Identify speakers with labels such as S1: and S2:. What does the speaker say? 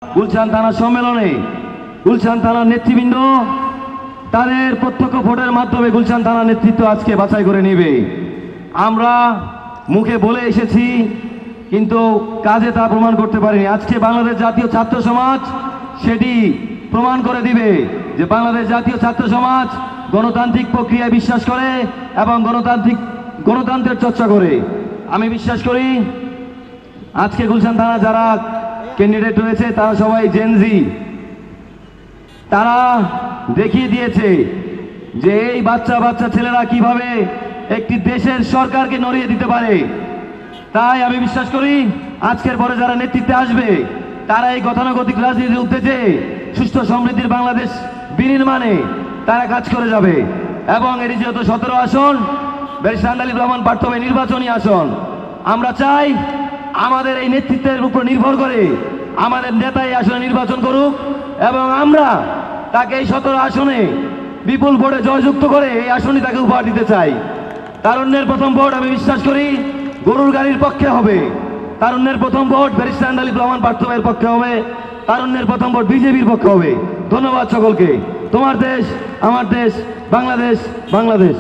S1: গুলশান থানা সম্মেলনে গুলশান থানার নেতৃবৃন্দ তাদের প্রত্যক্ষ ভোটের মাধ্যমে গুলশান থানার নেতৃত্ব আজকে বাছাই করে নেবে। আমরা মুখে বলে এসেছি, কিন্তু কাজে তা প্রমাণ করতে পারিনি। আজকে বাংলাদেশ জাতীয় ছাত্র সমাজ সেটি প্রমাণ করে দিবে যে বাংলাদেশ জাতীয় ছাত্র সমাজ গণতান্ত্রিক প্রক্রিয়ায় বিশ্বাস করে এবং গণতন্ত্রের চর্চা করে। আমি বিশ্বাস করি আজকে গুলশান থানা যারা ক্যান্ডিডেট রয়েছে তারা সবাই জেনজি। তারা দেখিয়ে দিয়েছে যে এই বাচ্চা বাচ্চা ছেলেরা কিভাবে একটি দেশের সরকারকে নড়িয়ে দিতে পারে। তাই আমি বিশ্বাস করি আজকের পরে যারা নেতৃত্বে আসবে তারা এই গতানুগতিক রাজনীতির উদ্দেশ্যে সুষ্ঠু সমৃদ্ধির বাংলাদেশ বিনির্মাণে তারা কাজ করে যাবে। এবং এটি যেহেতু 17 আসন ব্যারিস্টার আন্দালিব রহমান প্রার্থী হবে নির্বাচনী আসন, আমরা চাই আমাদের এই নেতৃত্বের উপর নির্ভর করে আমাদের নেতা এই আসনে নির্বাচন করুক এবং আমরা তাকে এই 17 আসনে বিপুল ভোটে জয়যুক্ত করে এই আসনই তাকে উপহার দিতে চাই। তারুণ্যের প্রথম ভোট আমি বিশ্বাস করি গরুর গাড়ির পক্ষে হবে। তারুণ্যের প্রথম ভোট ব্যারিস্টার আন্দালিব রহমান প্রার্থীর পক্ষে হবে। তারুণ্যের প্রথম ভোট বিজেপির পক্ষে হবে। ধন্যবাদ সকলকে। তোমার দেশ আমার দেশ, বাংলাদেশ বাংলাদেশ।